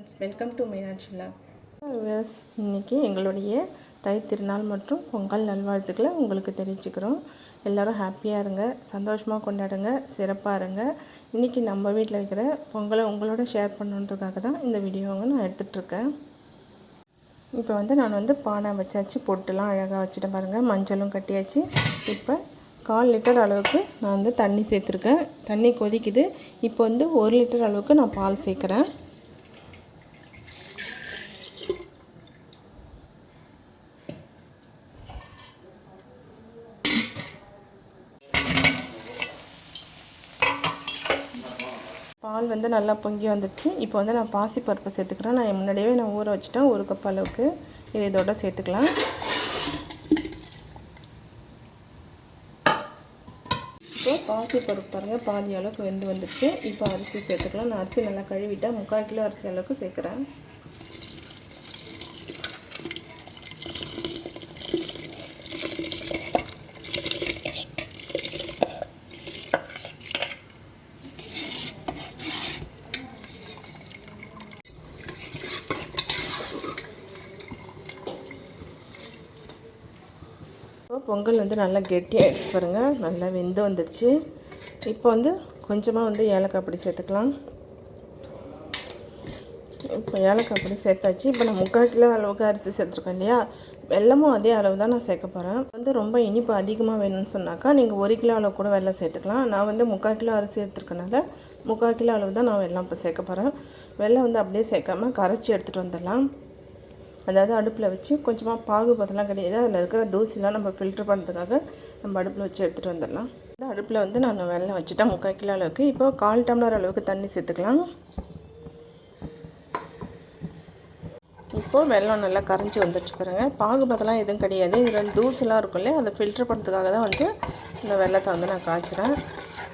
Friends, welcome to Meenakshi vlog. இன்றைக்கி எங்களுடைய தை திருநாள் மற்றும் பொங்கல் நல்வாழ்த்துக்களை உங்களுக்கு தெரிவிச்சுக்கிறோம். எல்லோரும் ஹாப்பியாக இருங்க, சந்தோஷமாக கொண்டாடுங்க, சிறப்பாக இருங்க. இன்றைக்கி நம்ம வீட்டில் வைக்கிற பொங்கலை உங்களோட ஷேர் பண்ணுறதுக்காக தான் இந்த வீடியோவை நான் எடுத்துகிட்ருக்கேன். இப்போ நான் பானை வச்சாச்சு, பொட்டுலாம் அழகாக வச்சுட்டு பாருங்கள், மஞ்சளும் கட்டியாச்சு. இப்போ 1/4 லிட்டர் அளவுக்கு நான் தண்ணி சேர்த்துருக்கேன். தண்ணி கொதிக்குது. இப்போ 1 லிட்டர் அளவுக்கு நான் பால் சேர்க்குறேன். பால் நல்லா பொங்கி வந்துடுச்சு. இப்போ நான் பாசிப்பருப்பு சேர்த்துக்கிறேன். நான் முன்னாடியே ஊற வச்சுட்டேன். 1 கப் அளவுக்கு இது இதோட சேர்த்துக்கலாம். இப்போ பாசிப்பருப்பு பாருங்கள், பாதி அளவுக்கு வெந்து வந்துடுச்சு. இப்போ அரிசி சேர்த்துக்கலாம். நான் அரிசி நல்லா கழுவிட்டேன். 3/4 கிலோ அரிசி அளவுக்கு சேர்க்குறேன். பொங்கல் நல்லா கெட்டியாகிடுச்சு பாருங்கள், நல்லா வெந்து வந்துடுச்சு. இப்போ கொஞ்சமாக ஏலக்காய் பொடி சேர்த்துக்கலாம். இப்போ ஏலக்காய் பொடி சேர்த்தாச்சு. இப்போ நான் 3/4 கிலோ அளவுக்கு அரிசி சேர்த்துருக்கேன் இல்லையா, வெல்லமும் அதே அளவு தான் நான் சேர்க்க போகிறேன். ரொம்ப இனிப்பு அதிகமாக வேணும்னு சொன்னாக்கா நீங்கள் 1 கிலோ அளவு கூட வெல்லம் சேர்த்துக்கலாம். நான் 3/4 கிலோ அரிசி எடுத்துருக்கனால 3/4 கிலோ அளவு தான் நான் வெல்லம் இப்போ சேர்க்க போகிறேன். வெல்லம் அப்படியே சேர்க்காமல் கரைச்சி எடுத்துகிட்டு வந்துடலாம். அதாவது அடுப்பில் வச்சு கொஞ்சமாக பாகு பதெல்லாம் கிடையாது, அதில் இருக்கிற தூசிலாம் நம்ம ஃபில்ட்ரு பண்ணுறதுக்காக நம்ம அடுப்பில் வச்சு எடுத்துகிட்டு வந்துடலாம். அடுப்பில் நான் வெல்லம் வச்சுட்டேன் 3/4 கிலோ அளவுக்கு. இப்போ 1/4 டம்ளர் அளவுக்கு தண்ணி சேர்த்துக்கலாம். இப்போது வெல்லம் நல்லா கரைஞ்சி வந்துடுச்சு பாருங்கள். பாகு பதெல்லாம் எதுவும் கிடையாது, இதில் தூசிலாம் இருக்கும் இல்லையா, அதை ஃபில்ட்ரு பண்ணுறதுக்காக தான் இந்த வெல்லத்தை நான் காய்ச்சிறேன்.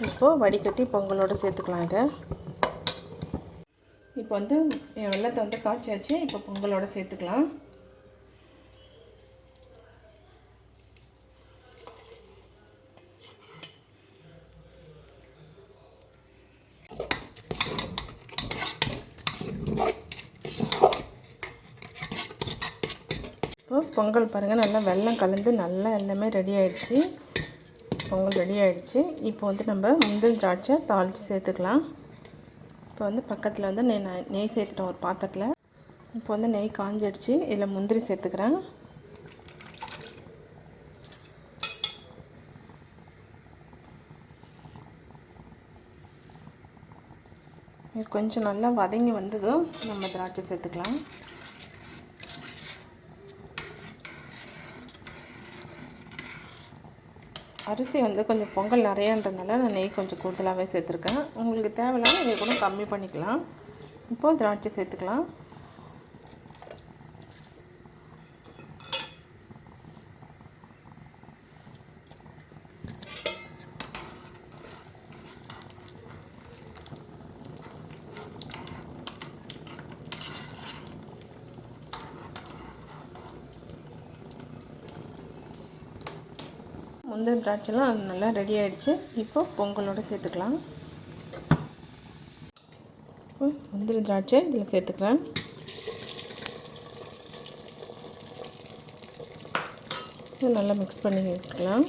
இப்போது வடிகட்டி பொங்கலோடு சேர்த்துக்கலாம். இதை இப்போ என் வெல்லத்தை காய்ச்சாச்சு. இப்போ பொங்கலோடு சேர்த்துக்கலாம். இப்போ பொங்கல் பாருங்கள், நல்லா வெல்லம் கலந்து நல்லா எல்லாமே ரெடி ஆகிடுச்சு. பொங்கல் ரெடி ஆகிடுச்சு. இப்போ நம்ம முந்திரி திராட்சை தாளித்து சேர்த்துக்கலாம். இப்போ பக்கத்தில் நெய் சேர்த்துட்டோம் ஒரு பாத்திரத்தில். இப்போ நெய் காஞ்சிடுச்சு. இதில் முந்திரி சேர்த்துக்கிறேன். இது கொஞ்சம் நல்லா வதங்கி வந்ததும் நம்ம திராட்சை சேர்த்துக்கலாம். அரிசி கொஞ்சம் பொங்கல் நிறையான்றதுனால நான் நெய் கொஞ்சம் கூடுதலாகவே சேர்த்துருக்கேன். உங்களுக்கு தேவையில்லாமல் நீங்கள் கூட கம்மி பண்ணிக்கலாம். இப்போது திராட்சை சேர்த்துக்கலாம். முந்திரி திராட்சைலாம் நல்லா ரெடி ஆகிடுச்சு. இப்போ பொங்கலோடு சேர்த்துக்கலாம். முந்திரி திராட்சை இதில் சேர்த்துக்கிறேன். நல்லா மிக்ஸ் பண்ணி எடுத்துக்கலாம்.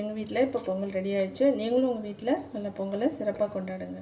எங்கள் வீட்டில் இப்போ பொங்கல் ரெடி ஆகிடுச்சு. நீங்களும் உங்கள் வீட்டில் நல்ல பொங்கலை சிறப்பாக கொண்டாடுங்க.